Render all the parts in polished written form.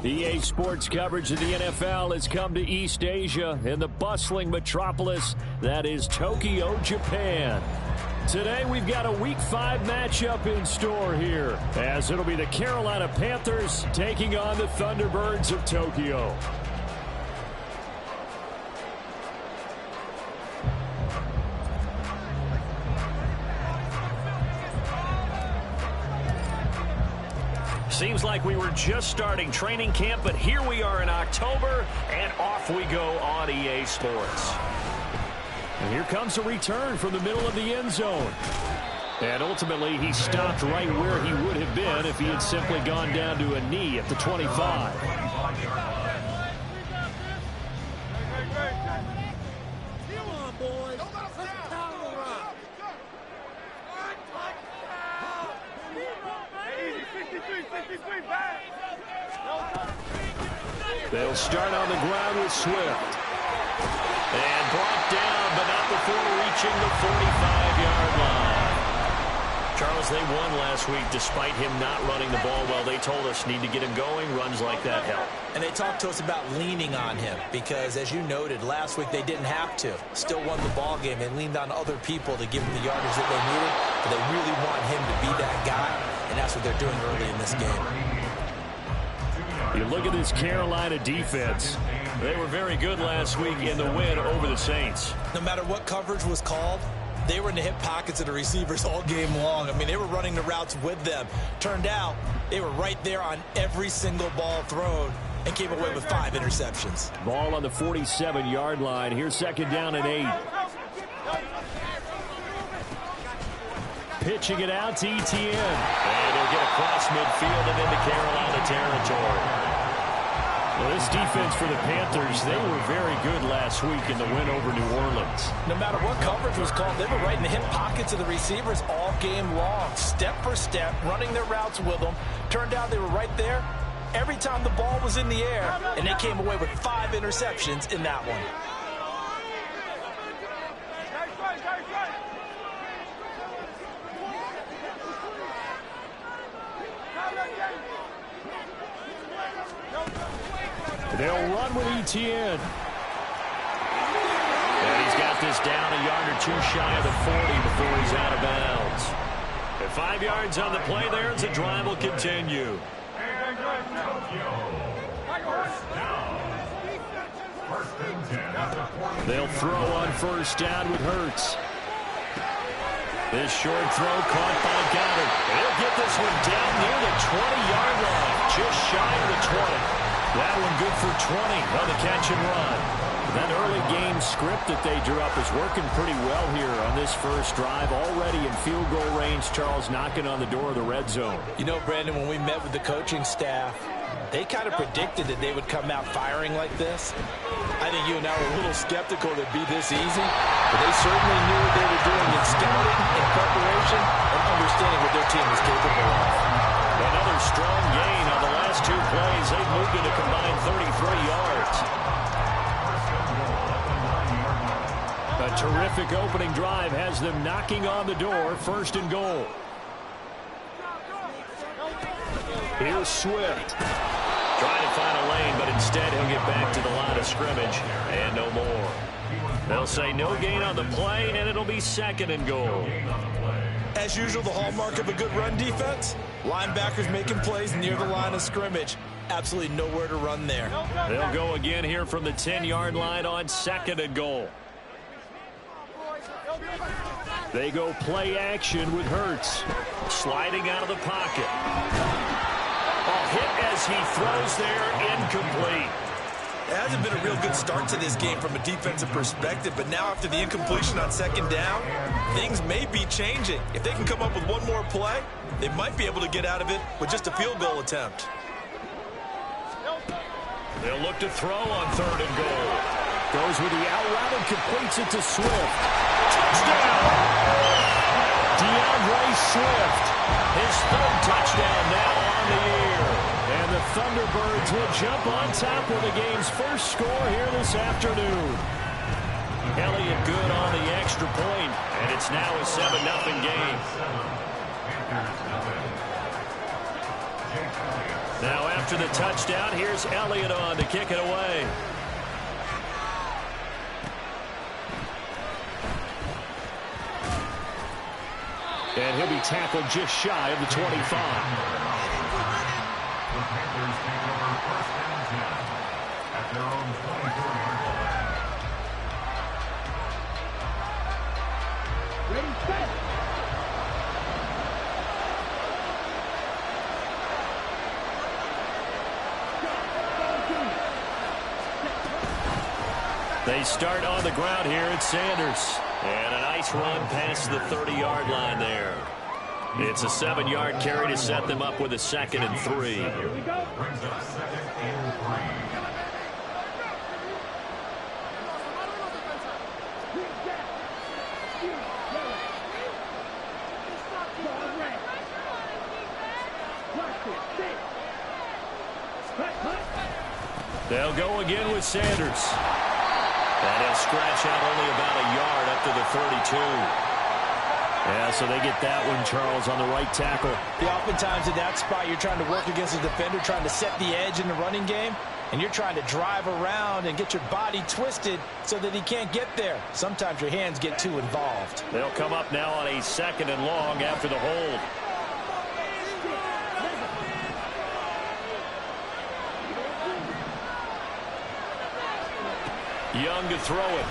EA Sports coverage of the NFL has come to East Asia in the bustling metropolis that is Tokyo, Japan. Today we've got a Week 5 matchup in store here, as it'll be the Carolina Panthers taking on the Thunderbirds of Tokyo. Seems like we were just starting training camp, but here we are in October, and off we go on EA Sports. And here comes a return from the middle of the end zone. And ultimately, he stopped right where he would have been if he had simply gone down to a knee at the 25. They'll start on the ground with Swift. And brought down, but not before reaching the 45-yard line. Charles, they won last week despite him not running the ball well. They told us need to get him going. Runs like that help. And they talked to us about leaning on him because, as you noted, last week they didn't have to. Still won the ball game. They leaned on other people to give him the yardage that they needed, but they really want him to be that guy, and that's what they're doing early in this game. You look at this Carolina defense. They were very good last week in the win over the Saints. No matter what coverage was called, they were in the hip pockets of the receivers all game long. I mean, they were running the routes with them. Turned out, they were right there on every single ball thrown and came away with 5 interceptions. Ball on the 47-yard line. Here's second down and 8. Pitching it out to Etienne. And he'll get across midfield and into Carolina territory. Well, this defense for the Panthers, they were very good last week in the win over New Orleans. No matter what coverage was called, they were right in the hip pockets of the receivers all game long. Step for step, running their routes with them. Turned out they were right there every time the ball was in the air, and they came away with 5 interceptions in that one. They'll run with Etienne. And he's got this down a yard or two shy of the 40 before he's out of bounds. At 5 yards on the play there, it's a drive will continue. They'll throw on first down with Hurts. This short throw caught by Goddard. They'll get this one down near the 20-yard line, just shy of the 20. That one good for 20 on the catch and run. That early game script that they drew up is working pretty well here on this first drive. Already in field goal range, Charles knocking on the door of the red zone. You know, Brandon, when we met with the coaching staff, they kind of predicted that they would come out firing like this. I think you and I were a little skeptical that it'd be this easy, but they certainly knew what they were doing in scouting, in preparation, and understanding what their team was capable of. Another strong gain on the last 2 plays. They've moved it a combined 33 yards. A terrific opening drive has them knocking on the door, first and goal. Here's Swift. Trying to find a lane, but instead he'll get back to the line of scrimmage, and no more. They'll say no gain on the play, and it'll be second and goal. As usual, the hallmark of a good run defense, linebackers making plays near the line of scrimmage. Absolutely nowhere to run there. They'll go again here from the 10-yard line on second and goal. They go play action with Hurts. Sliding out of the pocket. A hit as he throws there, incomplete. It hasn't been a real good start to this game from a defensive perspective, but now after the incompletion on second down, things may be changing. If they can come up with one more play, they might be able to get out of it with just a field goal attempt. They'll look to throw on third and goal. Goes with the out route and completes it to Swift. Touchdown! DeAndre Swift. His 3rd touchdown now on the year. And the Thunderbirds will jump on top of the game's first score here this afternoon. Elliott good on the extra point, and it's now a 7-0 game. Now after the touchdown, here's Elliott on to kick it away. And he'll be tackled just shy of the 25. The Panthers take over first and 10 at their own 24-yard line. Ready, set. They start on the ground here at Sanders. And a nice run past the 30-yard line there. It's a 7-yard carry to set them up with a 2nd and 3. Here we go. Brings up 2nd and 3. They'll go again with Sanders. And he'll scratch out only about a yard up to the 32. Yeah, so they get that one, Charles, on the right tackle. Yeah, oftentimes in that spot, you're trying to work against a defender, trying to set the edge in the running game, and you're trying to drive around and get your body twisted so that he can't get there. Sometimes your hands get too involved. They'll come up now on a 2nd and long after the hold. Young to throw it.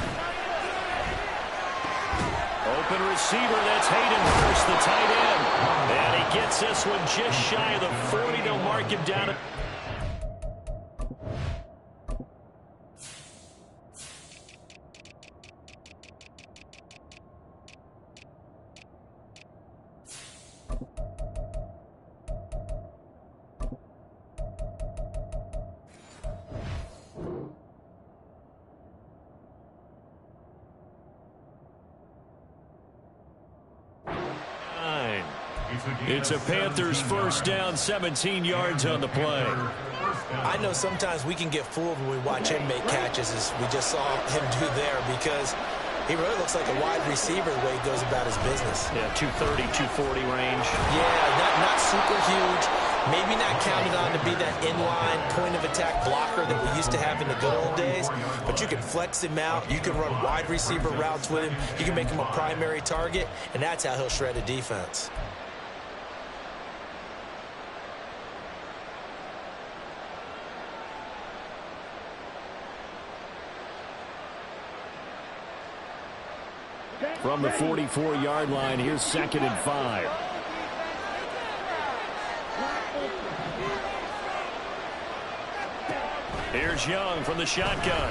Open receiver, that's Hayden Hurst, the tight end. And he gets this one just shy of the 40. They'll mark him down at It's a Panthers first down, 17 yards on the play. I know sometimes we can get fooled when we watch him make catches, as we just saw him do there, because he really looks like a wide receiver the way he goes about his business. Yeah, 230, 240 range. Yeah, not super huge. Maybe not counted on to be that inline point-of-attack blocker that we used to have in the good old days, but you can flex him out. You can run wide receiver routes with him. You can make him a primary target, and that's how he'll shred a defense. From the 44-yard line, here's 2nd and 5. Here's Young from the shotgun.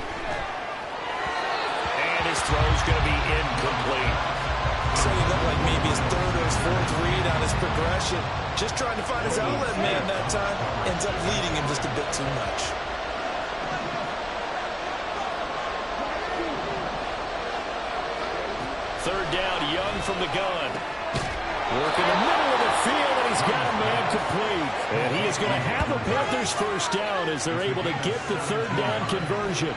And his throw's going to be incomplete. So he looked like maybe his 3rd or his 4th read on his progression. Just trying to find his outlet man that time. Ends up leading him just a bit too much. Third down, Young from the gun. Working the middle of the field, and he's got a man complete. And he is going to have the Panthers first down as they're able to get the 3rd down conversion.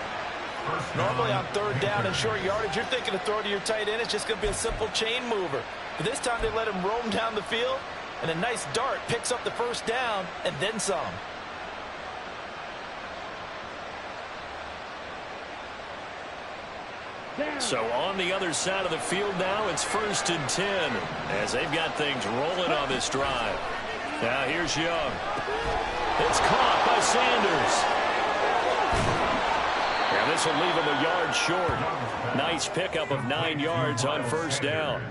Normally on 3rd down and short yardage, you're thinking to throw to your tight end. It's just going to be a simple chain mover. But this time they let him roam down the field, and a nice dart picks up the first down and then some. So on the other side of the field now, it's 1st and 10 as they've got things rolling on this drive. Now here's Young. It's caught by Sanders. And this will leave him a yard short. Nice pickup of 9 yards on 1st down.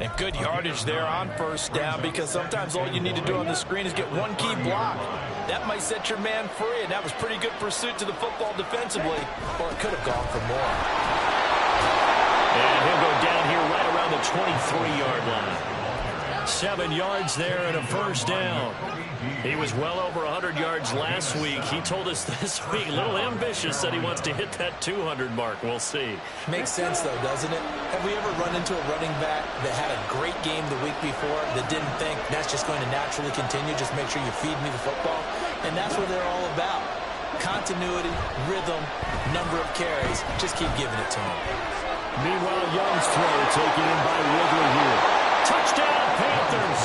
And good yardage there on 1st down, because sometimes all you need to do on the screen is get one key block. That might set your man free, and that was pretty good pursuit to the football defensively, or it could have gone for more. And he'll go down here right around the 23-yard line. 7 yards there and a 1st down. He was well over 100 yards last week. He told us this week, a little ambitious, that he wants to hit that 200 mark. We'll see. Makes sense, though, doesn't it? Have we ever run into a running back that had a great game the week before that didn't think that's just going to naturally continue? Just make sure you feed me the football. And that's what they're all about. Continuity, rhythm, number of carries. Just keep giving it to him. Meanwhile, Young's throw taken in by Ridley here. Touchdown, Panthers!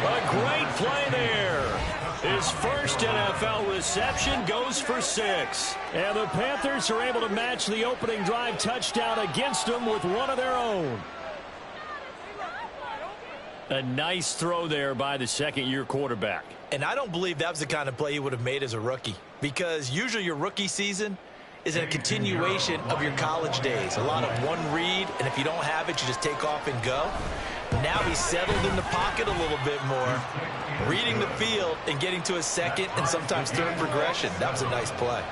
A great play there. His first NFL reception goes for 6. And the Panthers are able to match the opening drive touchdown against them with one of their own. A nice throw there by the second-year quarterback. And I don't believe that was the kind of play he would have made as a rookie, because usually your rookie season is a continuation of your college days. A lot of one read, and if you don't have it, you just take off and go. Now he's settled in the pocket a little bit more, reading the field and getting to a second and sometimes third progression. That was a nice play.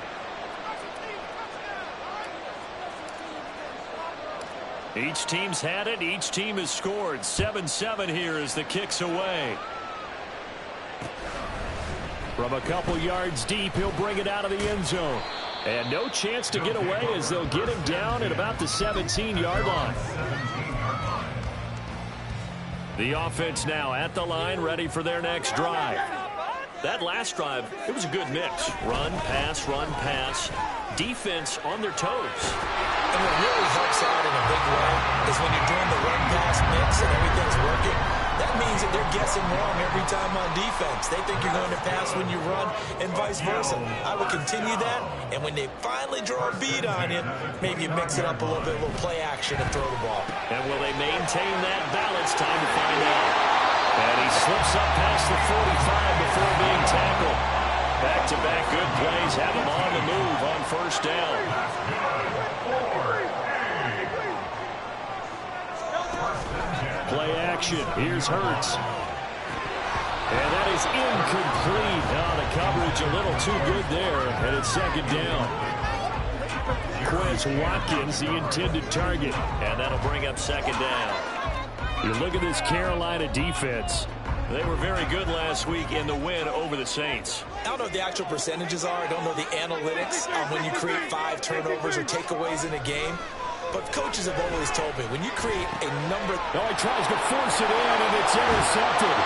Each team's had it. Each team has scored. 7-7 here as the kick's away. From a couple yards deep, he'll bring it out of the end zone. And no chance to get away as they'll get him down at about the 17-yard line. The offense now at the line, ready for their next drive. That last drive, it was a good mix. Run, pass. Defense on their toes. And what really helps out in a big way is when you're doing the run-pass mix and everything's working, that means that they're guessing wrong every time on defense. They think you're going to pass when you run and vice versa. I would continue that, and when they finally draw a beat on you, maybe you mix it up a little bit, a little play action and throw the ball. And will they maintain that balance? Time to find out. And he slips up past the 45 before being tackled. Back-to-back good plays have him on the move on first down. Play action. Here's Hurts. And that is incomplete. Oh, the coverage a little too good there, and it's second down. Quez Watkins, the intended target, and that'll bring up second down. You look at this Carolina defense. They were very good last week in the win over the Saints. I don't know what the actual percentages are. I don't know the analytics on when you create 5 turnovers or takeaways in a game. But coaches have always told me, when you create a number... Oh, he tries to force it in, and it's intercepted.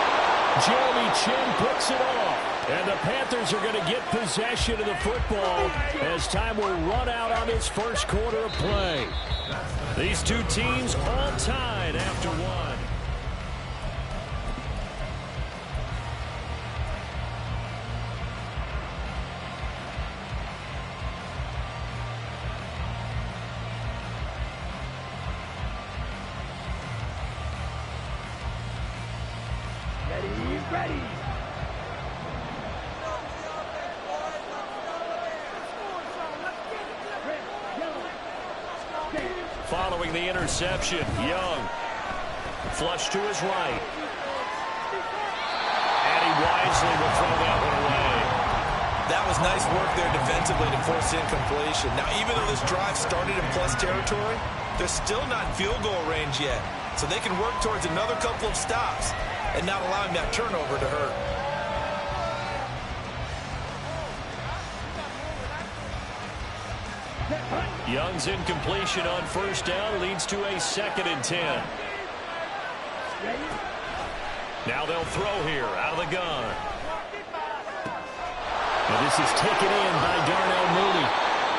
Jeremy Chin picks it off. And the Panthers are going to get possession of the football as time will run out on this first quarter of play. These two teams all tied after one. Ready. Following the interception, Young. Flush to his right. And he wisely will throw that one away. That was nice work there defensively to force incompletion. Now, even though this drive started in plus territory, they're still not in field goal range yet. So they can work towards another couple of stops and not allowing that turnover to hurt. Young's incompletion on first down leads to a 2nd and 10. Now they'll throw here out of the gun. And this is taken in by Darnell Mooney.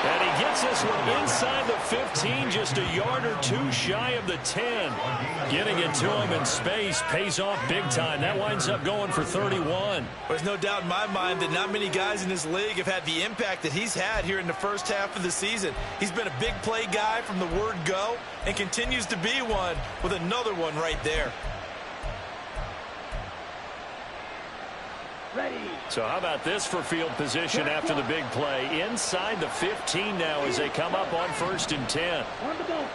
And he gets this one inside the 15, just a yard or two shy of the 10. Getting it to him in space pays off big time. That winds up going for 31. There's no doubt in my mind that not many guys in this league have had the impact that he's had here in the first half of the season. He's been a big play guy from the word go and continues to be one with another one right there. Ready. So how about this for field position after the big play? Inside the 15 now as they come up on 1st and 10. On the ball.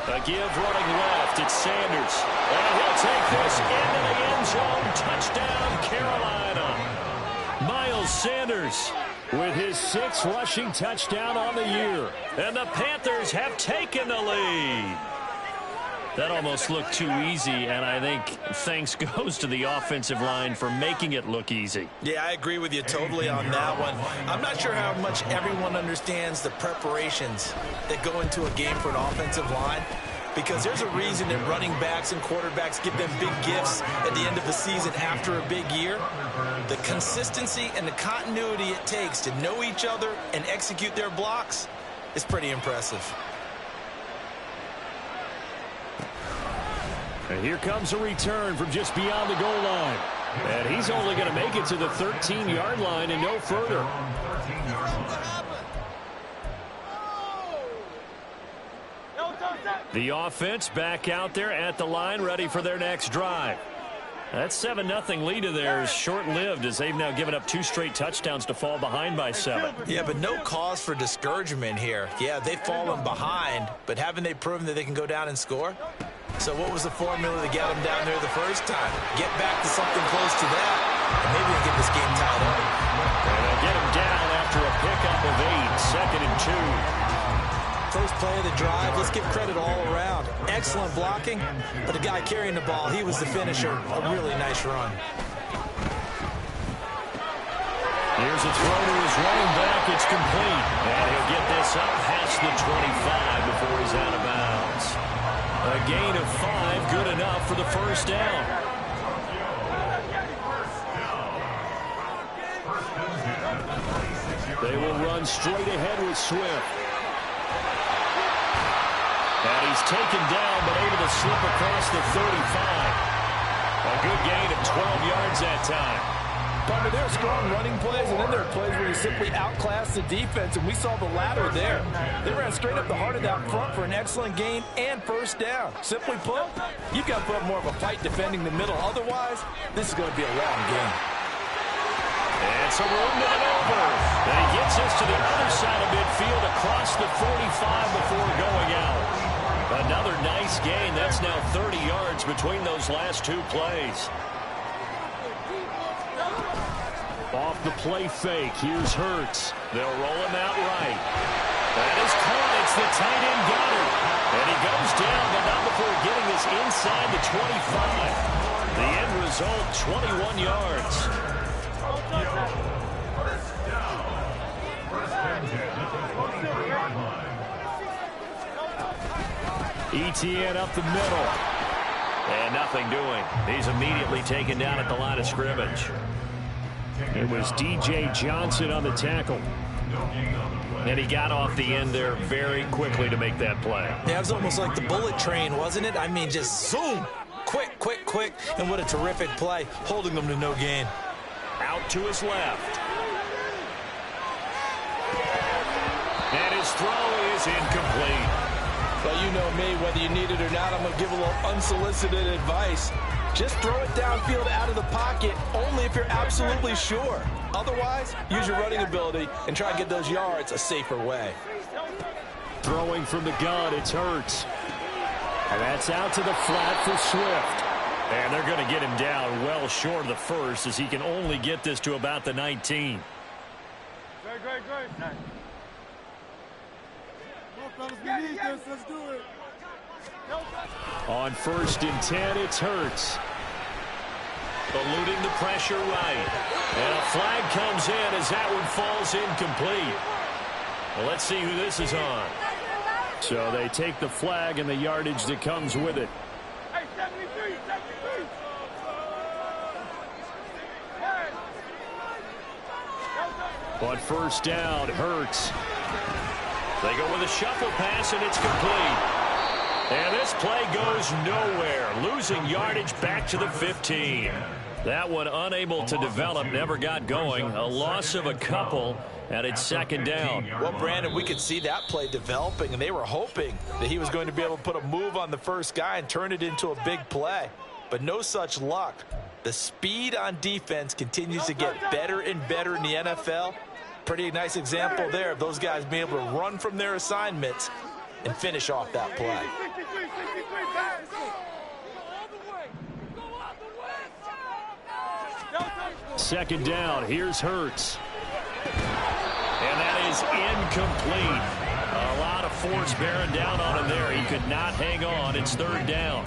A give running left. It's Sanders. And he'll take this into the end zone. Touchdown, Carolina. Miles Sanders with his 6th rushing touchdown on the year. And the Panthers have taken the lead. That almost looked too easy, and I think thanks goes to the offensive line for making it look easy. Yeah, I agree with you totally on that one. I'm not sure how much everyone understands the preparations that go into a game for an offensive line, because there's a reason that running backs and quarterbacks give them big gifts at the end of the season after a big year. The consistency and the continuity it takes to know each other and execute their blocks is pretty impressive. And here comes a return from just beyond the goal line. And he's only going to make it to the 13-yard line and no further. The offense back out there at the line, ready for their next drive. That 7-0 lead of theirs short-lived as they've now given up 2 straight touchdowns to fall behind by 7. Yeah, but no cause for discouragement here. Yeah, they've fallen behind, but haven't they proven that they can go down and score? So what was the formula to get them down there the first time? Get back to something close to that, and maybe they get this game tied up. And they'll get them down after a pickup of 8, 2nd and 2. First play of the drive, let's give credit all around. Excellent blocking, but the guy carrying the ball, he was the finisher. A really nice run. Here's a throw to his running back. It's complete. And he'll get this up past the 25 before he's out of bounds. A gain of 5, good enough for the first down. They will run straight ahead with Swift. And he's taken down, but able to slip across the 35. A good gain of 12 yards that time. Bummer, there are strong running plays, and then there are plays where you simply outclass the defense, and we saw the latter there. They ran straight up the heart of that front for an excellent gain and first down. Simply put, you've got to put up more of a fight defending the middle. Otherwise, this is going to be a long game. And some room to maneuver. And he gets us to the other side of midfield across the 45 before going out. Another nice gain. That's now 30 yards between those last 2 plays. Off the play fake. Here's Hurts. They'll roll him out right. That is caught. It's the tight end Goddard. And he goes down, but not before getting us inside the 25. The end result, 21 yards. ETN up the middle. And nothing doing. He's immediately taken down at the line of scrimmage. It was DJ Johnson on the tackle. And he got off the end there very quickly to make that play. Yeah, it was almost like the bullet train, wasn't it? I mean, just zoom. Quick, quick, quick. And what a terrific play, holding them to no gain. Out to his left. And his throw is incomplete. Well, you know me, whether you need it or not, I'm going to give a little unsolicited advice. Just throw it downfield out of the pocket, only if you're absolutely sure. Otherwise, use your running ability and try and get those yards a safer way. Throwing from the gun, it's Hurts. And that's out to the flat for Swift. And they're going to get him down well short of the first as he can only get this to about the 19. Great. Nice. Fellas, we need this. Let's do it. On 1st and 10, it's Hurts. Eluding the pressure right. And a flag comes in as that one falls incomplete. Well, let's see who this is on. So they take the flag and the yardage that comes with it. Hey, 73. On 1st down, Hurts. They go with a shuffle pass, and it's complete. And this play goes nowhere, losing yardage back to the 15. That one unable to develop, never got going. A loss of a couple, and it's 2nd down. Well, Brandon, we could see that play developing, and they were hoping that he was going to be able to put a move on the first guy and turn it into a big play. But no such luck. The speed on defense continues to get better and better in the NFL. Pretty nice example there of those guys being able to run from their assignments and finish off that play. 2nd down, here's Hurts. And that is incomplete. A lot of force bearing down on him there. He could not hang on. It's 3rd down.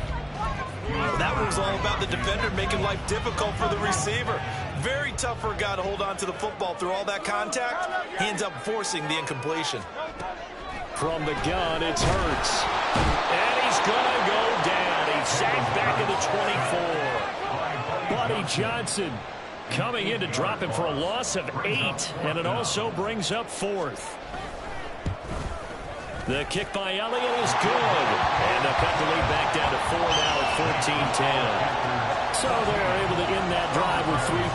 That was all about the defender making life difficult for the receiver. Very tough for a guy to hold on to the football through all that contact. He ends up forcing the incompletion. From the gun, it's Hurts. And he's going to go down. He's sacked back at the 24. Buddy Johnson coming in to drop him for a loss of 8. And it also brings up 4th. The kick by Elliott is good. And they'll cut the lead back down to 4 now at 14-10. So they're able to end that drive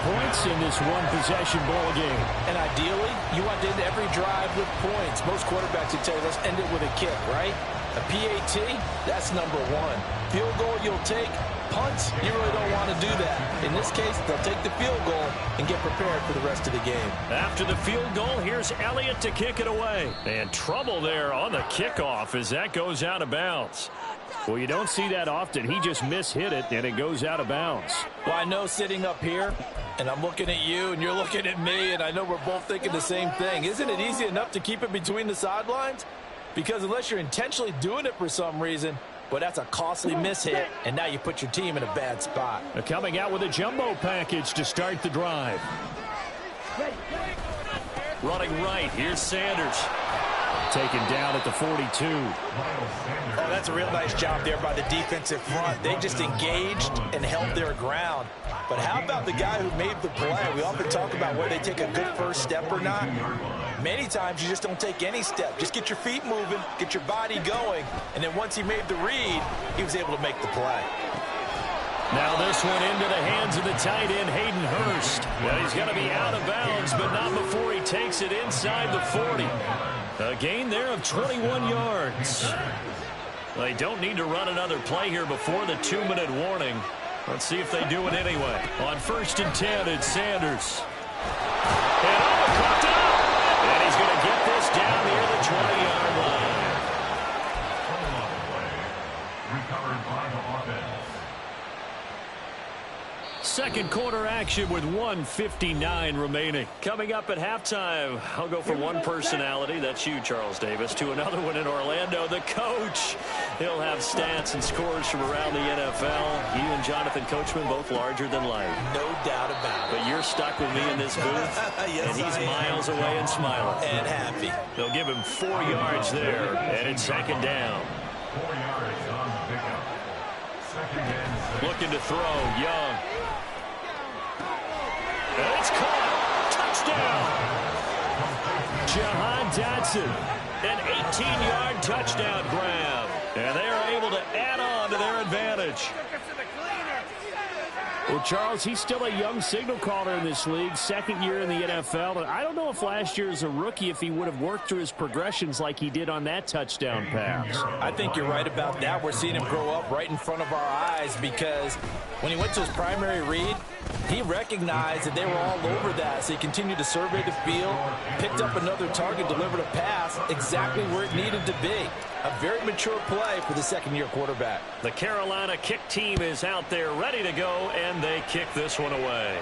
points in this one-possession ball game. And ideally, you want to end every drive with points. Most quarterbacks would tell you, let's end it with a kick, right? A PAT, that's number one. Field goal you'll take. Punts, you really don't want to do that. In this case, they'll take the field goal and get prepared for the rest of the game. After the field goal, here's Elliott to kick it away. And trouble there on the kickoff as that goes out of bounds. Well, you don't see that often. He just mishit it, and it goes out of bounds. Well, I know sitting up here, and I'm looking at you, and you're looking at me, and I know we're both thinking the same thing. Isn't it easy enough to keep it between the sidelines? Because unless you're intentionally doing it for some reason, well, that's a costly mishit, and now you put your team in a bad spot. They're coming out with a jumbo package to start the drive. Running right, here's Sanders. Taken down at the 42. Oh, that's a real nice job there by the defensive front. They just engaged and held their ground. But how about the guy who made the play? We often talk about whether they take a good first step or not. Many times you just don't take any step. Just get your feet moving, get your body going, and then once he made the read, he was able to make the play. Now this one into the hands of the tight end, Hayden Hurst. Well, he's going to be out of bounds, but not before he takes it inside the 40. A gain there of 21 yards. They don't need to run another play here before the 2-minute warning. Let's see if they do it anyway. On 1st and 10, it's Sanders. And caught up. And he's going to get this down near the 20-yard line. Recovered by the offense. Second quarter action with 1:59 remaining. Coming up at halftime, I'll go from one personality, that's you, Charles Davis, to another one in Orlando, the coach. He'll have stats and scores from around the NFL. You and Jonathan Coachman both larger than life. No doubt about it. But you're stuck with me in this booth, Yes, and he's miles away and smiling. And happy. They'll give him 4 yards there, and it's second down. 4 yards on the pickup. Second and 6. Looking to throw, Young. And it's caught. Touchdown. Jahan Dotson. An 18-yard touchdown grab. And they are able to add on to their advantage. Well, Charles, he's still a young signal caller in this league, second year in the NFL. And I don't know if last year as a rookie, if he would have worked through his progressions like he did on that touchdown pass. I think you're right about that. We're seeing him grow up right in front of our eyes because when he went to his primary read, he recognized that they were all over that. So he continued to survey the field, picked up another target, delivered a pass exactly where it needed to be. A very mature play for the second-year quarterback. The Carolina kick team is out there ready to go, and they kick this one away.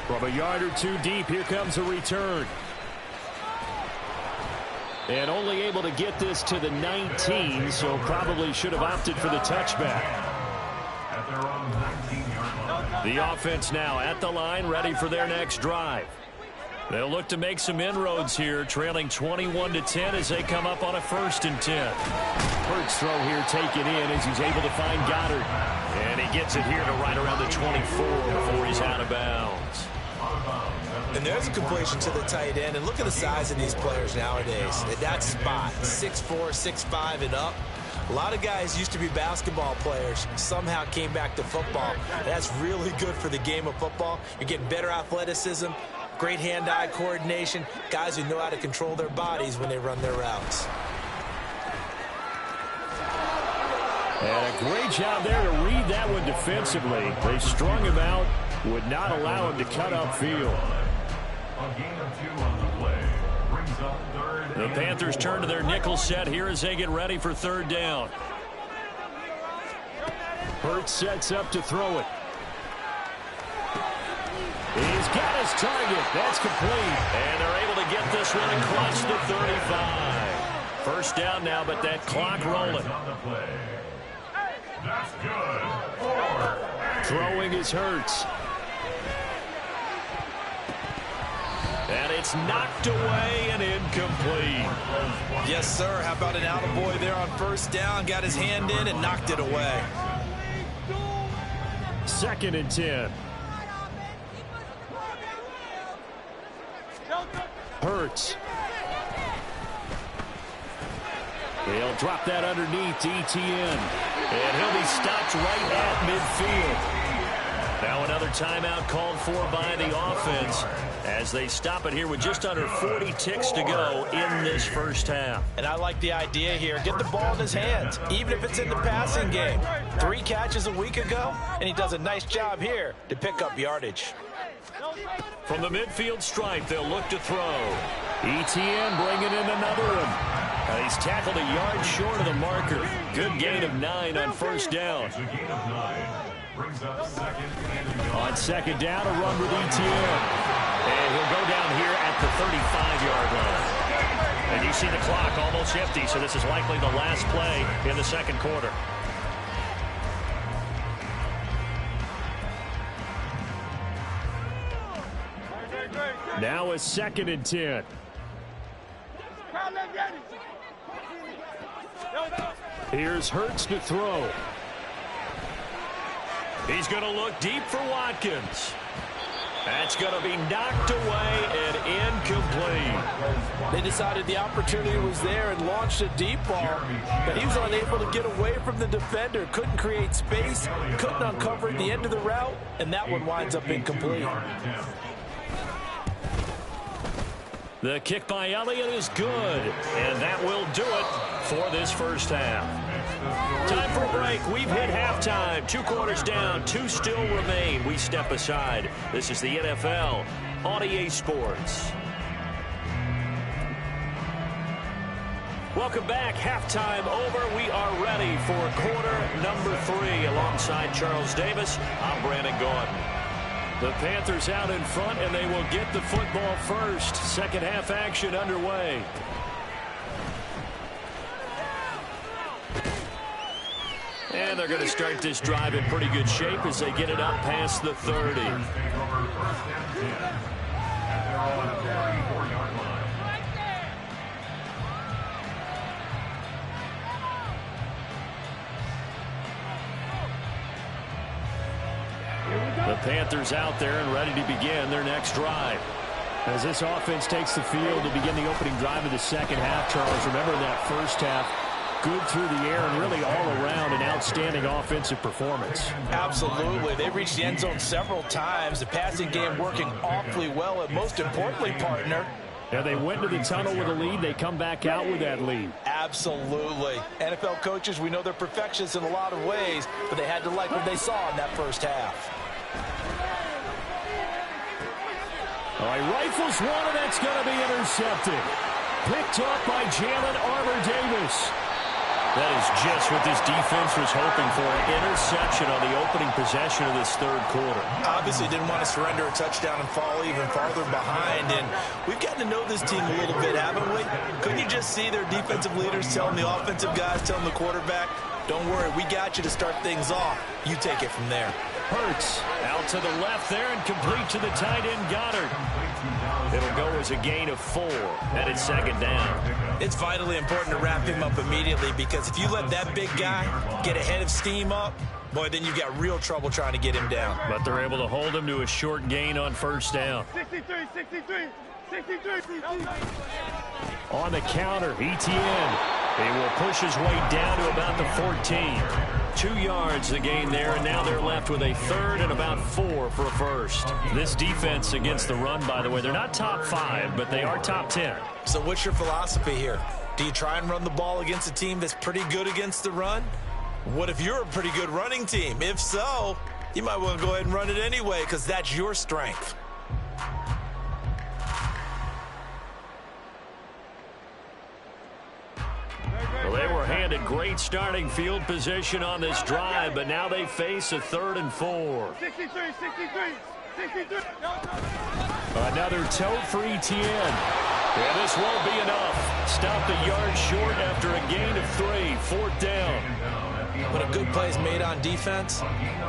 From a yard or two deep, here comes a return. And only able to get this to the 19, so probably should have opted for the touchback. At their own 19-yard line. The offense now at the line, ready for their next drive. They'll look to make some inroads here, trailing 21-10 as they come up on a 1st and 10. Hurts throw here taken in as he's able to find Goddard. And he gets it here to right around the 24 before he's out of bounds. And there's a completion to the tight end. And look at the size of these players nowadays. At that spot, 6'4", 6'5", and up. A lot of guys used to be basketball players, somehow came back to football. And that's really good for the game of football. You're getting better athleticism, great hand-eye coordination, guys who know how to control their bodies when they run their routes. And a great job there to read that one defensively. They strung him out, would not allow him to cut upfield. A gain of 2 on the play. Brings up 3rd. The Panthers turn to their nickel set here as they get ready for 3rd down. Hurts sets up to throw it. He's got his target. That's complete. And they're able to get this one across the 35. First down now, but that clock rolling. That's good. 4. Throwing is Hurts. And it's knocked away and incomplete. Yes, sir. How about an attaboy there on 1st down? Got his hand in and knocked it away. 2nd and 10. Hurts. They'll drop that underneath to ETN. And he'll be stopped right at midfield. Now another timeout called for by the offense as they stop it here with just under 40 ticks to go in this first half. And I like the idea here. Get the ball in his hands, even if it's in the passing game. 3 catches a week ago, and he does a nice job here to pick up yardage. From the midfield stripe, they'll look to throw. ETN bringing in another one. He's tackled a yard short of the marker. Good gain of 9 on first down. On second down, a run with ETN. And he'll go down here at the 35-yard line. And you see the clock almost empty, so this is likely the last play in the second quarter. Now a 2nd and 10. Here's Hurts to throw. He's going to look deep for Watkins. That's going to be knocked away and incomplete. They decided the opportunity was there and launched a deep ball, but he was unable to get away from the defender. Couldn't create space, couldn't uncover at the end of the route, and that one winds up incomplete. The kick by Elliott is good, and that will do it for this first half. Time for a break. We've hit halftime. 2 quarters down, 2 still remain. We step aside. This is the NFL on EA Sports. Welcome back. Halftime over. We are ready for quarter number 3. Alongside Charles Davis, I'm Brandon Gordon. The Panthers out in front, and they will get the football first. Second half action underway. And they're going to start this drive in pretty good shape as they get it up past the 30. The Panthers out there and ready to begin their next drive. As this offense takes the field to begin the opening drive of the second half, Charles, remember that first half, good through the air and really all around an outstanding offensive performance. Absolutely. They reached the end zone several times. The passing game working awfully well, and most importantly, partner, yeah, they went to the tunnel with a lead. They come back out with that lead. Absolutely. NFL coaches, we know they're perfectionists in a lot of ways, but they had to like what they saw in that first half. All right, rifles one, and that's going to be intercepted. Picked up by Jalen Armour-Davis. That is just what this defense was hoping for, an interception on the opening possession of this third quarter. Obviously didn't want to surrender a touchdown and fall even farther behind, and we've gotten to know this team a little bit, haven't we? Couldn't you just see their defensive leaders telling the offensive guys, telling the quarterback, don't worry, we got you to start things off. You take it from there. Hurts out to the left there and complete to the tight end Goddard. It'll go as a gain of 4, and it's second down. It's vitally important to wrap him up immediately, because if you let that big guy get ahead of steam up, boy, then you've got real trouble trying to get him down. But they're able to hold him to a short gain on first down. 63. On the counter, ETN. He will push his way down to about the 14. 2 yards the gain there, and now they're left with a third and about 4 for a first. This defense against the run, by the way, they're not top 5, but they are top 10. So what's your philosophy here? Do you try and run the ball against a team that's pretty good against the run? What if you're a pretty good running team? If so, you might want to go ahead and run it anyway, because that's your strength. Well, they were handed great starting field position on this drive, but now they face a 3rd and 4. 63. Another tote for ETN. Yeah, this won't be enough. Stopped a yard short after a gain of 3. 4th down. When a good play is made on defense,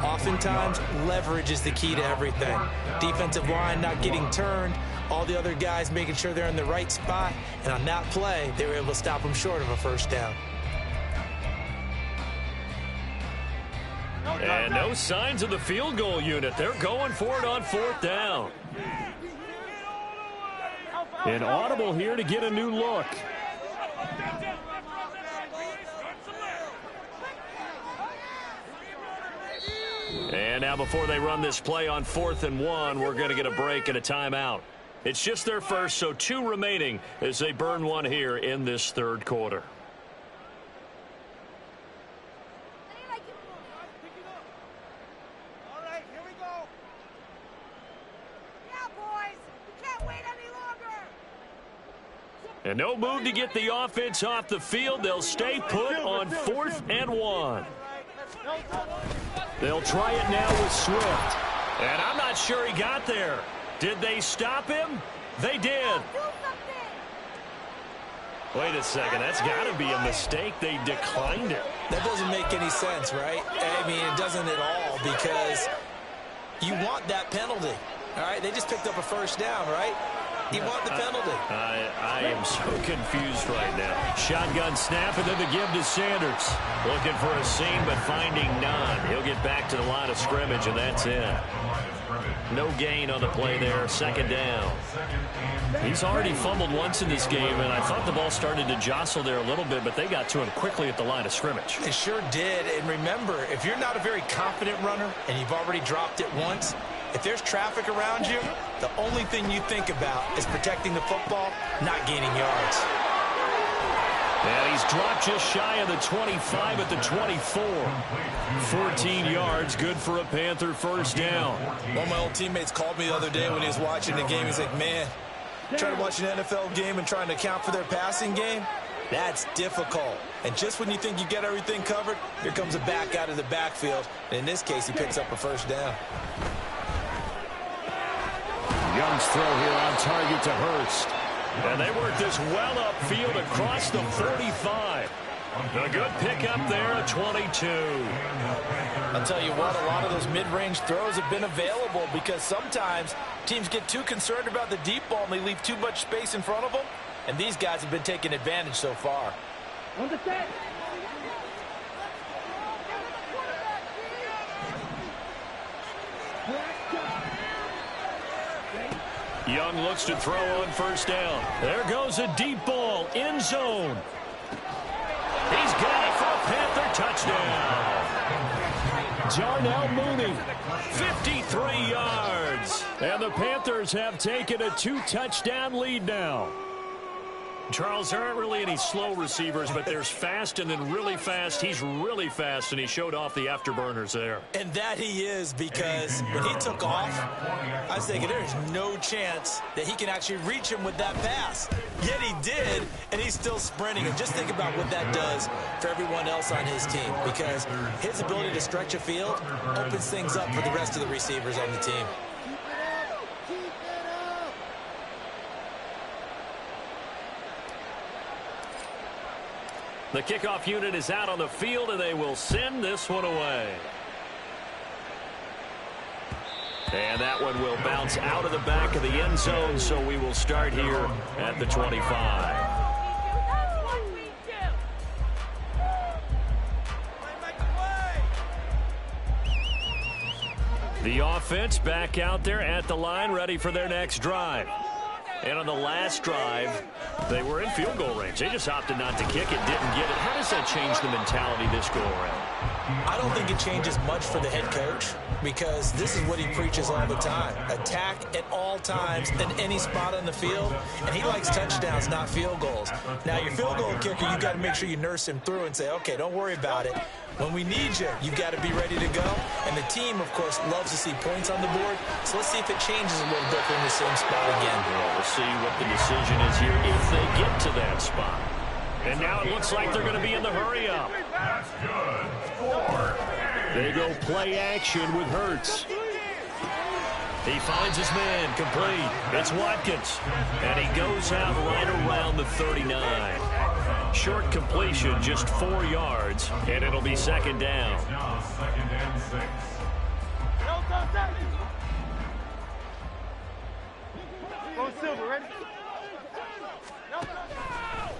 oftentimes leverage is the key to everything. Defensive line not getting turned, all the other guys making sure they're in the right spot, and on that play, they were able to stop them short of a first down. And no signs of the field goal unit. They're going for it on 4th down. An audible here to get a new look. And now before they run this play on 4th and 1, we're going to get a break and a timeout. It's just their first, so 2 remaining as they burn one here in this third quarter. And no move to get the offense off the field. They'll stay put on 4th and 1. They'll try it now with Swift. And I'm not sure he got there. Did they stop him? They did. Wait a second. That's got to be a mistake. They declined it. That doesn't make any sense, right? I mean, it doesn't at all, because you want that penalty. All right, they just picked up a first down, right? You want the penalty. I am so confused right now. Shotgun snap, and then the give to Sanders. Looking for a seam, but finding none. He'll get back to the line of scrimmage, and that's it. No gain on the play there. Second down. He's already fumbled once in this game, and I thought the ball started to jostle there a little bit, but they got to him quickly at the line of scrimmage. It sure did. And remember, if you're not a very confident runner and you've already dropped it once, if there's traffic around you, the only thing you think about is protecting the football, not gaining yards. And he's dropped just shy of the 25 at the 24. 14 yards, good for a Panther first down. One of my old teammates called me the other day when he was watching the game. He's like, man, trying to watch an NFL game and trying to account for their passing game, that's difficult. And just when you think you get everything covered, here comes a back out of the backfield. And in this case, he picks up a first down. Young's throw here on target to Hurst. And they work this well upfield across the 45. A good pickup there at 22. I'll tell you what, a lot of those mid-range throws have been available because sometimes teams get too concerned about the deep ball and they leave too much space in front of them. And these guys have been taking advantage so far. Young looks to throw on first down. There goes a deep ball, end zone. He's got it for a Panther touchdown. Darnell Mooney, 53 yards. And the Panthers have taken a 2-touchdown lead now. Charles, there aren't really any slow receivers, but there's fast and then really fast. He's really fast, and he showed off the afterburners there. And that he is, because when he took off, I was thinking there's no chance that he can actually reach him with that pass. Yet he did, and he's still sprinting. And just think about what that does for everyone else on his team, because his ability to stretch a field opens things up for the rest of the receivers on the team. The kickoff unit is out on the field, and they will send this one away. And that one will bounce out of the back of the end zone, so we will start here at the 25. The offense back out there at the line, ready for their next drive. And on the last drive, they were in field goal range. They just opted not to kick it, didn't get it. How does that change the mentality this go around? I don't think it changes much for the head coach, because this is what he preaches all the time. Attack at all times in any spot on the field, and he likes touchdowns, not field goals. Now, your field goal kicker, you've got to make sure you nurse him through and say, okay, don't worry about it. When we need you, you've got to be ready to go. And the team, of course, loves to see points on the board. So let's see if it changes a little bit in the same spot again. Well, we'll see what the decision is here if they get to that spot. And now it looks like they're going to be in the hurry-up. That's good. They go play action with Hurts. He finds his man, complete. It's Watkins. And he goes out right around the 39. Short completion, just 4 yards, and it'll be second down. Now second and 6. Go Silver, ready?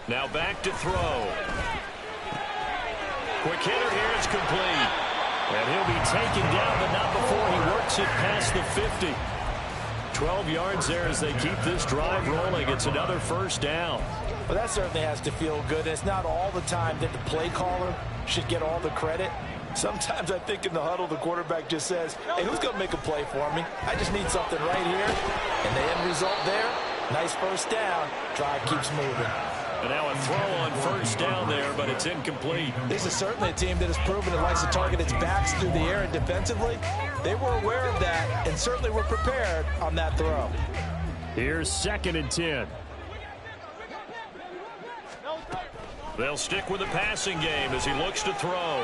Now back to throw. Quick hitter here, it's complete. And he'll be taken down, but not before he works it past the 50. 12 yards there as they keep this drive rolling. It's another first down. Well, that certainly has to feel good. It's not all the time that the play caller should get all the credit. Sometimes I think in the huddle, the quarterback just says, hey, who's going to make a play for me? I just need something right here. And the end result there, nice first down. Drive keeps moving. And now a throw on first down there, but it's incomplete. This is certainly a team that has proven it likes to target its backs through the air and defensively. They were aware of that and certainly were prepared on that throw. Here's 2nd and 10. They'll stick with the passing game as he looks to throw.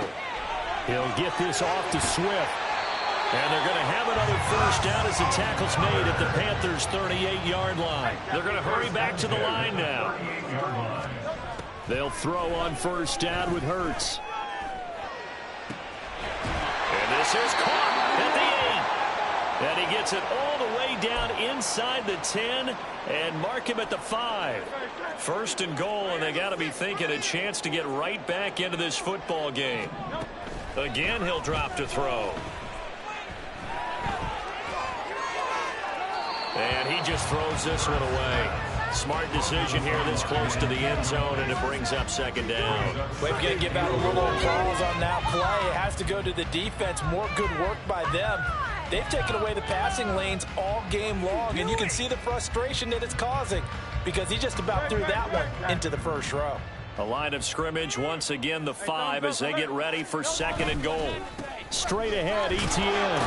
He'll get this off to Swift. And they're going to have another first down as the tackle's made at the Panthers' 38-yard line. They're going to hurry back to the line now. They'll throw on first down with Hurts. And this is caught at the 8. And he gets it all the way down inside the 10 and mark him at the 5. 1st and goal, and they got to be thinking a chance to get right back into this football game. Again, he'll drop to throw. And he just throws this one away. Smart decision here this close to the end zone, and it brings up 2nd down. We've got to give out a little applause on that play. It has to go to the defense. More good work by them. They've taken away the passing lanes all game long, and you can see the frustration that it's causing because he just about threw that one into the first row. A line of scrimmage, once again the 5 as they get ready for 2nd and goal. Straight ahead, Etienne.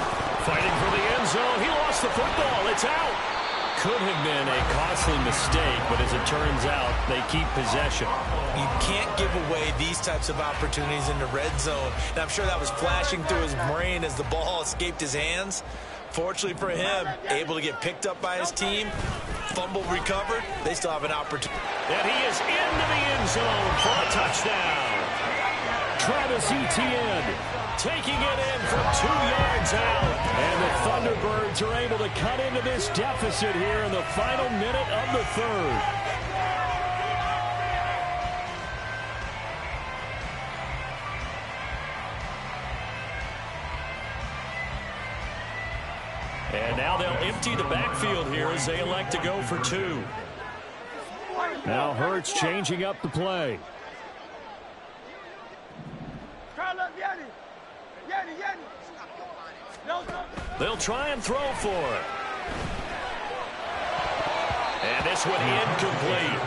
Fighting for the end zone. He lost the football. It's out. Could have been a costly mistake, but as it turns out, they keep possession. You can't give away these types of opportunities in the red zone. And I'm sure that was flashing through his brain as the ball escaped his hands. Fortunately for him, able to get picked up by his team, fumble recovered, they still have an opportunity. And he is into the end zone for a touchdown. Travis Etienne taking it in from 2 yards out. And the Thunderbirds are able to cut into this deficit here in the final minute of the 3rd. And now they'll empty the backfield here as they elect to go for 2. Now Hurts changing up the play. They'll try and throw for it. And this one incomplete.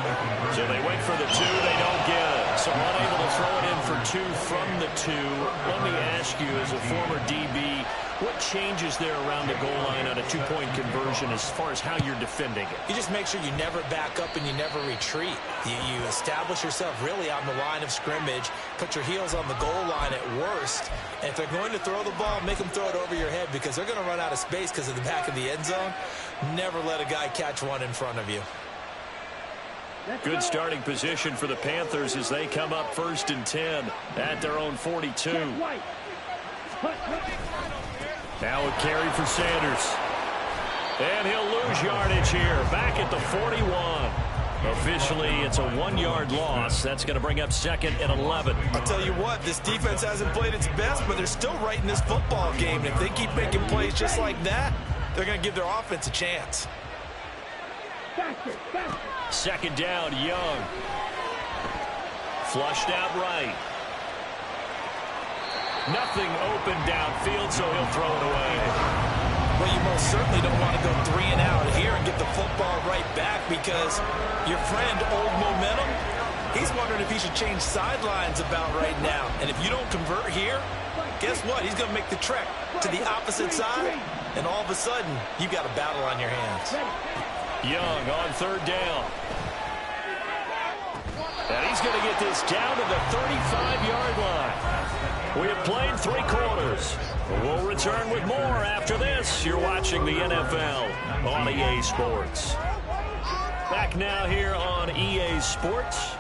So they wait for the 2. They don't get it. So unable to throw it in for 2 from the 2. Let me ask you, as a former DB, what changes there around the goal line on a 2-point conversion as far as how you're defending it? You just make sure you never back up and you never retreat. You establish yourself really on the line of scrimmage, put your heels on the goal line at worst, and if they're going to throw the ball, make them throw it over your head because they're going to run out of space because of the back of the end zone. Never let a guy catch one in front of you. Good starting position for the Panthers as they come up 1st and 10 at their own 42. Now a carry for Sanders. And he'll lose yardage here. Back at the 41. Officially, it's a 1-yard loss. That's going to bring up 2nd and 11. I'll tell you what, this defense hasn't played its best, but they're still right in this football game. And if they keep making plays just like that, they're going to give their offense a chance. 2nd down, Young. Flushed out right. Nothing open downfield, so he'll throw it away. Well, you most certainly don't want to go 3 and out here and get the football right back because your friend, Old Momentum, he's wondering if he should change sidelines about right now. And if you don't convert here, guess what? He's going to make the trek to the opposite side, and all of a sudden, you've got a battle on your hands. Young on 3rd down. And he's going to get this down to the 35-yard line. We have played 3 quarters. We'll return with more after this. You're watching the NFL on EA Sports. Back now here on EA Sports.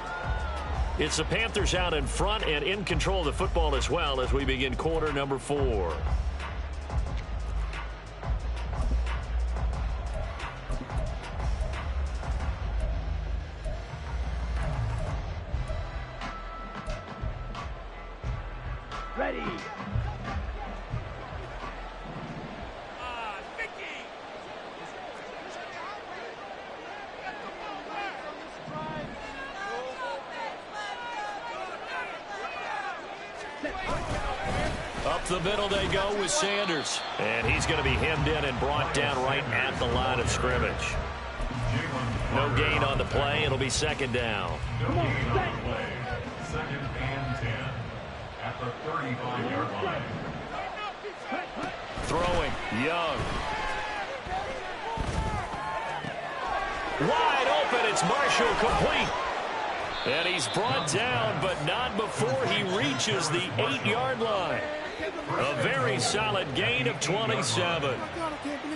It's the Panthers out in front and in control of the football as well as we begin quarter number 4. Ready. the middle they go with Sanders. And he's going to be hemmed in and brought down right at the line of scrimmage. No gain on the play. It'll be second down. Second and 10 at the 35-yard line. Throwing, Young. Wide open, it's Marshall, complete. And he's brought down, but not before he reaches the 8-yard line. A very solid gain of 27.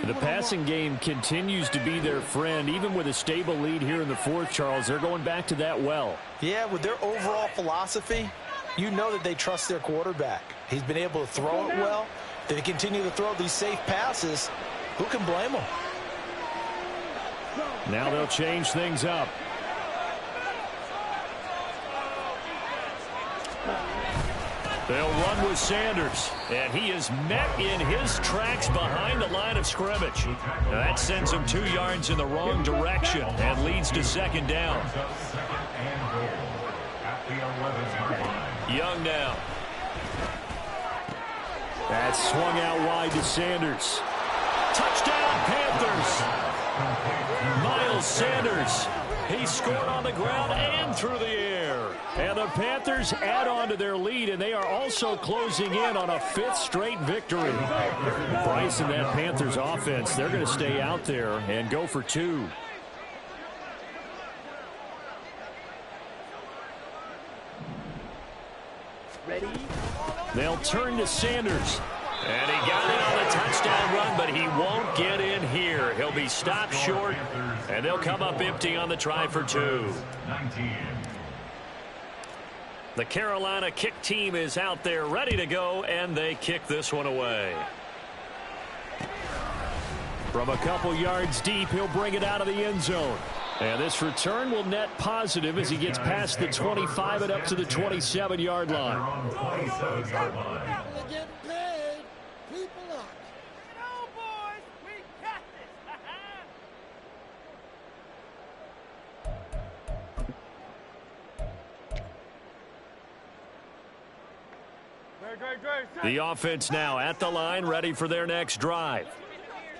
The passing game continues to be their friend. Even with a stable lead here in the fourth, Charles, they're going back to that well. Yeah, with their overall philosophy, you know that they trust their quarterback. He's been able to throw it well. They continue to throw these safe passes. Who can blame them? Now they'll change things up. They'll run with Sanders, and he is met in his tracks behind the line of scrimmage. Now that sends him 2 yards in the wrong direction and leads to second down. Young now. That's swung out wide to Sanders. Touchdown, Panthers. Miles Sanders. He scored on the ground and through the air. And the Panthers add on to their lead, and they are also closing in on a 5th straight victory. Bryce and that Panthers offense, they're going to stay out there and go for 2. Ready? They'll turn to Sanders. And he got in on the touchdown run, but he won't get in here. He'll be stopped short, and they'll come up empty on the try for 2. 19. The Carolina kick team is out there ready to go, and they kick this one away. From a couple yards deep, he'll bring it out of the end zone. And this return will net positive as he gets past the 25 and up to the 27-yard line. The offense now at the line, ready for their next drive.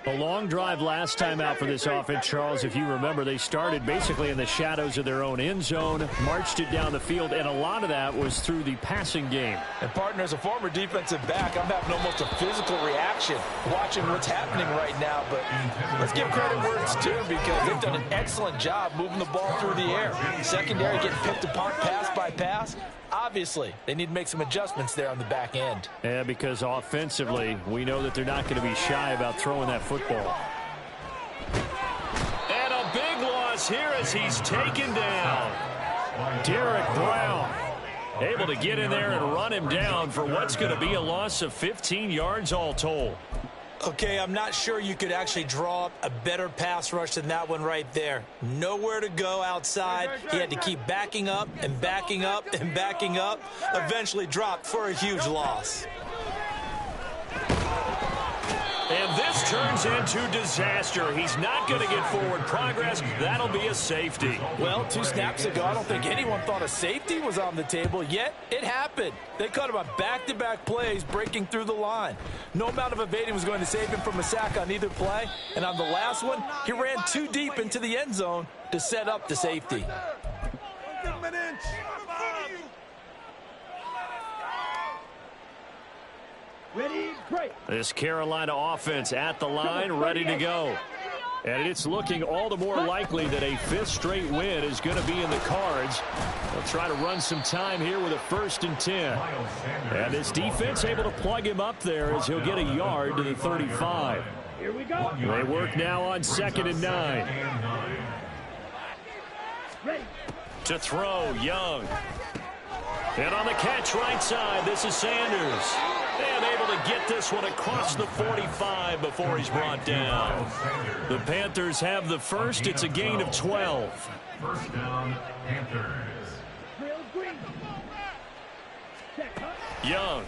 A long drive last time out for this offense, Charles. If you remember, they started basically in the shadows of their own end zone, marched it down the field, and a lot of that was through the passing game. And, partner, as a former defensive back, I'm having almost a physical reaction watching what's happening right now. But let's give credit where it's due because they've done an excellent job moving the ball through the air. Secondary getting picked apart pass by pass. Obviously, they need to make some adjustments there on the back end. Yeah, because offensively, we know that they're not going to be shy about throwing that football. And a big loss here as he's taken down. Derek Brown able to get in there and run him down for what's going to be a loss of 15 yards all told. Okay, I'm not sure you could actually draw up a better pass rush than that one right there. Nowhere to go outside. He had to keep backing up and backing up and backing up. Eventually dropped for a huge loss. And this turns into disaster. He's not going to get forward progress. That'll be a safety. Well, 2 snaps ago, I don't think anyone thought a safety was on the table, yet it happened. They caught him on back-to-back plays breaking through the line. No amount of evading was going to save him from a sack on either play. And on the last one, he ran too deep into the end zone to set up the safety. Give him an inch. Ready, break. This Carolina offense at the line, ready to go. And it's looking all the more likely that a 5th straight win is going to be in the cards. They'll try to run some time here with a 1st and 10. And this defense able to plug him up there as he'll get a yard to the 35. Here we go. They work now on 2nd and 9. Ready. To throw, Young. And on the catch right side, this is Sanders. And able to get this one across the 45 before he's brought down. The Panthers have the first. It's a gain of 12. First down, Panthers. Drill green. Check, huh? Young.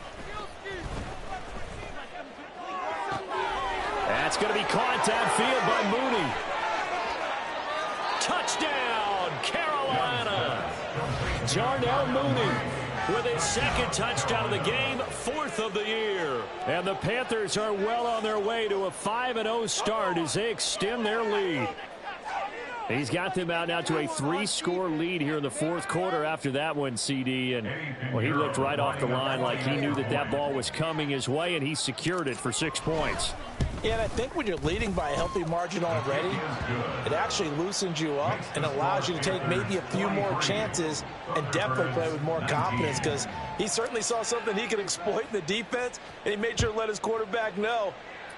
That's going to be caught downfield by Mooney. Touchdown, Carolina. Darnell Mooney with his 2nd touchdown of the game, 4th 4th of the year. And the Panthers are well on their way to a 5-0 start as they extend their lead. He's got them out now to a 3-score lead here in the 4th quarter after that one, CD. And, well, he looked right off the line like he knew that that ball was coming his way, and he secured it for 6 points. Yeah, and I think when you're leading by a healthy margin already, it actually loosens you up and allows you to take maybe a few more chances and definitely play with more confidence, because he certainly saw something he could exploit in the defense, and he made sure to let his quarterback know,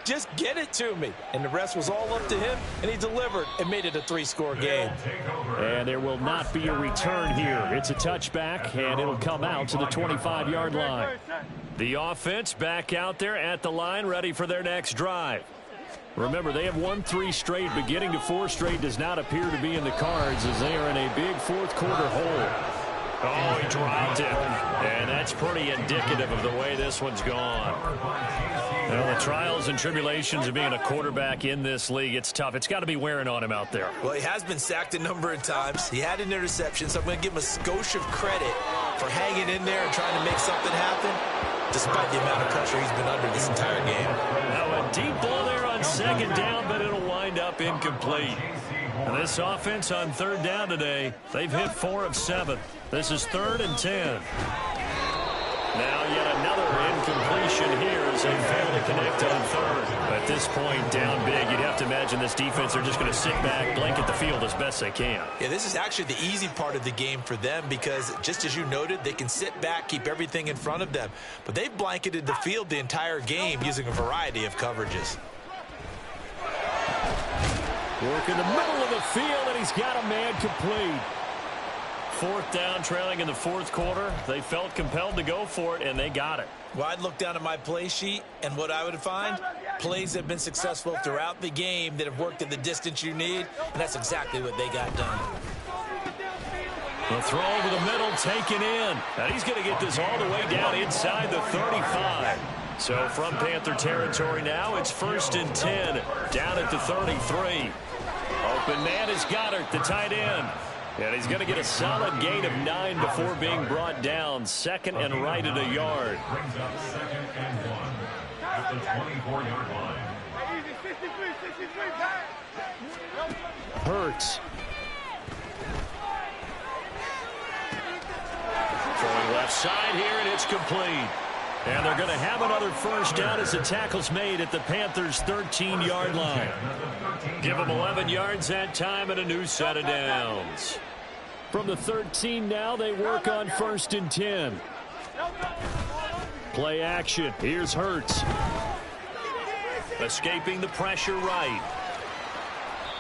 just get it to me. And the rest was all up to him, and he delivered and made it a 3-score game. And there will not be a return here. It's a touchback, and it'll come out to the 25-yard line. The offense back out there at the line, ready for their next drive. Remember, they have won 3 straight, but getting to 4 straight does not appear to be in the cards as they are in a big 4th quarter hole. Oh, he dropped it. And that's pretty indicative of the way this one's gone. Well, the trials and tribulations of being a quarterback in this league, it's tough. It's got to be wearing on him out there. Well, he has been sacked a number of times. He had an interception, so I'm going to give him a skosh of credit for hanging in there and trying to make something happen, despite the amount of pressure he's been under this entire game. Now a deep ball there on 2nd down, but it'll wind up incomplete. And this offense on 3rd down today, they've hit 4 of 7. This is 3rd and 10. Now yet another incompletion here as they fail to connect on 3rd. At this point, down big, you'd have to imagine this defense are just going to sit back, blanket the field as best they can. Yeah, this is actually the easy part of the game for them because, just as you noted, they can sit back, keep everything in front of them. But they've blanketed the field the entire game using a variety of coverages. Work in the middle of the field, and he's got a man complete. 4th down, trailing in the 4th quarter. They felt compelled to go for it, and they got it. Well, I'd look down at my play sheet, and what I would find, plays that have been successful throughout the game that have worked at the distance you need, and that's exactly what they got done. The throw over the middle, taken in. And he's going to get this all the way down inside the 35. So from Panther territory now, it's 1st and 10, down at the 33. Open man is Goddard, the tight end. And he's going to get a solid gain of 9 before being brought down. 2nd and right at a yard. Brings up 2nd and 1 at the 24-yard line. Hurts. Throwing left side here, and it's complete. And they're going to have another 1st down as the tackle's made at the Panthers' 13-yard line. Give them 11 yards that time and a new set of downs. From the 13 now, they work on 1st and 10. Play action. Here's Hurts. Escaping the pressure right.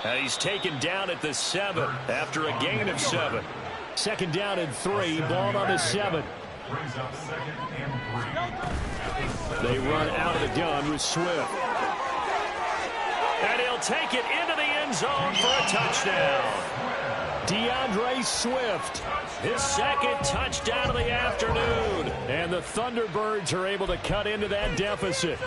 And he's taken down at the 7 after a gain of 7. 2nd down and 3. Ball on the 7. Brings up 2nd and 3. They run out of the gun with Swift. And he'll take it into the end zone for a touchdown. DeAndre Swift, his 2nd touchdown of the afternoon. And the Thunderbirds are able to cut into that deficit.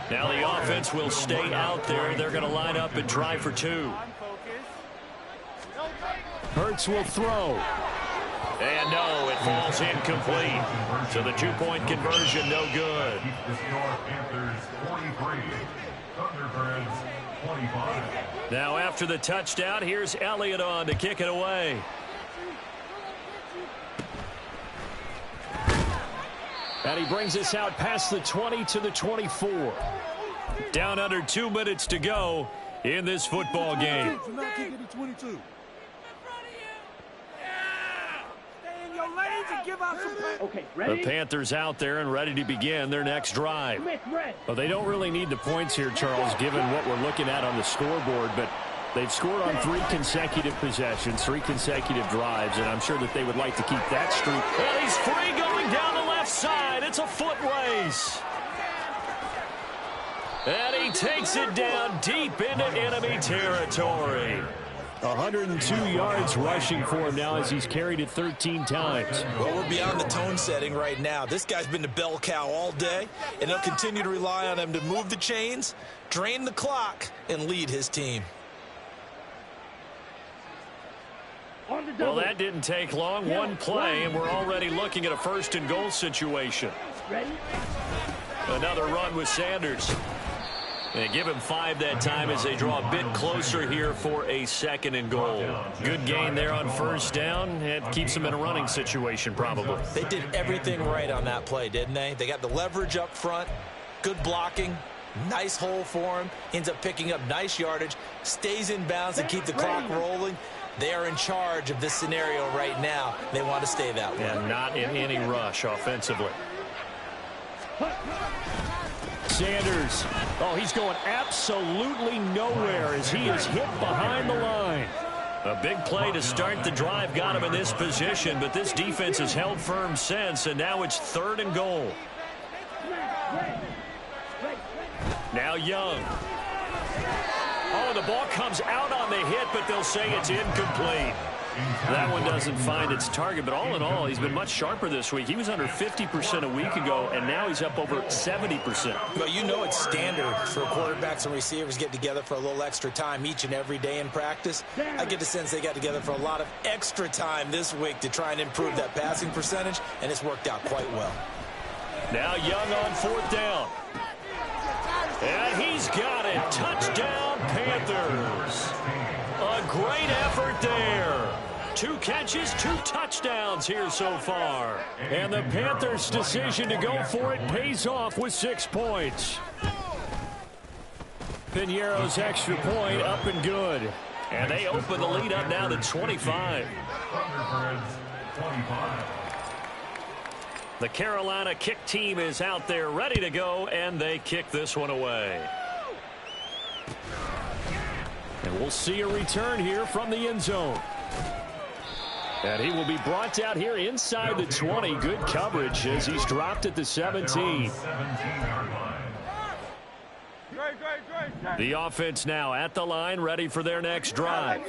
Now the offense will stay out there. They're going to line up and try for 2. Hurts will throw. And no, it falls incomplete. So the 2-point conversion, no good. Keeps the score, Panthers 43, Thunderbirds 25. Now after the touchdown, here's Elliott on to kick it away. And he brings us out past the 20 to the 24. Down under 2 minutes to go in this football game. Okay, ready? The Panthers out there and ready to begin their next drive. Well, they don't really need the points here, Charles, given what we're looking at on the scoreboard, but they've scored on 3 consecutive possessions, 3 consecutive drives, and I'm sure that they would like to keep that streak. Well, he's free going down the left side. It's a foot race. And he takes it down deep into enemy territory. 102 yards rushing for him now as he's carried it 13 times. Well, we're beyond the tone setting right now. This guy's been the bell cow all day, and they'll continue to rely on him to move the chains, drain the clock, and lead his team. On the Well, double. that didn't take long. One play, and we're already looking at a first-and-goal situation. Ready? Another run with Sanders. And give him 5 that time as they draw a bit closer here for a 2nd and goal. Good gain there on first down. It keeps them in a running situation probably. They did everything right on that play, didn't they? They got the leverage up front, good blocking, nice hole for him, ends up picking up nice yardage, stays in bounds and keep the clock rolling. They are in charge of this scenario right now. They want to stay that way. And not in any rush offensively. Sanders, oh, he's going absolutely nowhere as he is hit behind the line. A big play to start the drive got him in this position, but this defense has held firm since, and now it's 3rd and goal. Now Young. Oh, the ball comes out on the hit, but they'll say it's incomplete. That one doesn't find its target, but all in all, he's been much sharper this week. He was under 50% a week ago, and now he's up over 70%. Well, you know it's standard for quarterbacks and receivers get together for a little extra time each and every day in practice. I get the sense they got together for a lot of extra time this week to try and improve that passing percentage, and it's worked out quite well. Now Young on 4th down. And he's got it. Touchdown, Panthers. A great effort there. 2 catches, 2 touchdowns here so far. And the Panthers' decision to go for it pays off with 6 points. Piñeiro's extra point up and good. And they open the lead up now to 25. The Carolina kick team is out there ready to go, and they kick this one away. And we'll see a return here from the end zone. And he will be brought out here inside the 20. Good coverage as he's dropped at the 17. The offense now at the line, ready for their next drive.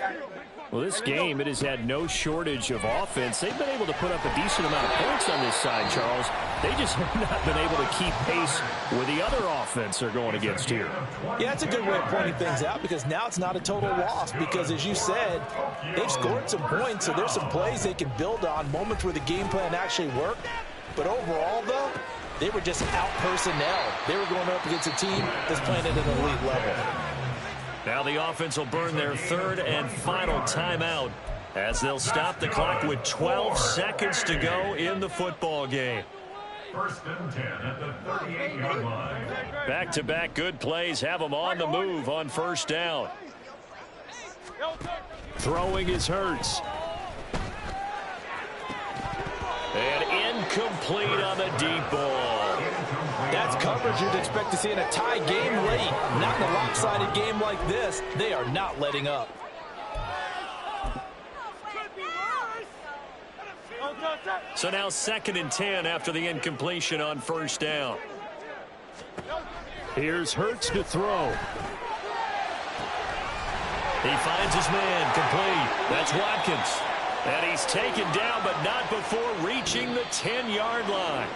Well, this game, it has had no shortage of offense. They've been able to put up a decent amount of points on this side, Charles. They just have not been able to keep pace with the other offense they're going against here. Yeah, that's a good way of pointing things out because now it's not a total loss because, as you said, they've scored some points, so there's some plays they can build on, moments where the game plan actually worked. But overall, though, they were just out-personnel. They were going up against a team that's playing at an elite level. Now the offense will burn their 3rd and final timeout as they'll stop the clock with 12 seconds to go in the football game. 1st and 10 at the 38-yard line. Back-to-back good plays have them on the move on 1st down. Throwing is Hurts. And incomplete on the deep ball. That's coverage you'd expect to see in a tie game late. Not in a lopsided game like this. They are not letting up. So now 2nd and 10 after the incompletion on 1st down. Here's Hurts to throw. He finds his man complete. That's Watkins. And he's taken down, but not before reaching the 10-yard line.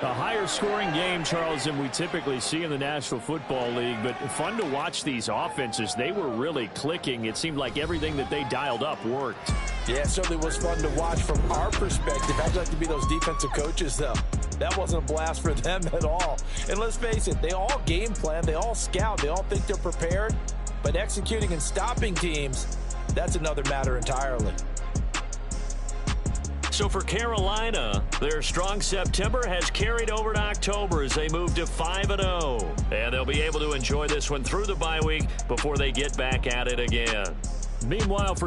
A higher scoring game, Charles, than we typically see in the National Football League, but fun to watch these offenses. They were really clicking. It seemed like everything that they dialed up worked. Yeah, it certainly was fun to watch from our perspective. I'd like to be those defensive coaches, though. That wasn't a blast for them at all. And let's face it, they all game plan, they all scout, they all think they're prepared, but executing and stopping teams, that's another matter entirely. So for Carolina, their strong September has carried over to October as they move to 5-0. And they'll be able to enjoy this one through the bye week before they get back at it again. Meanwhile, for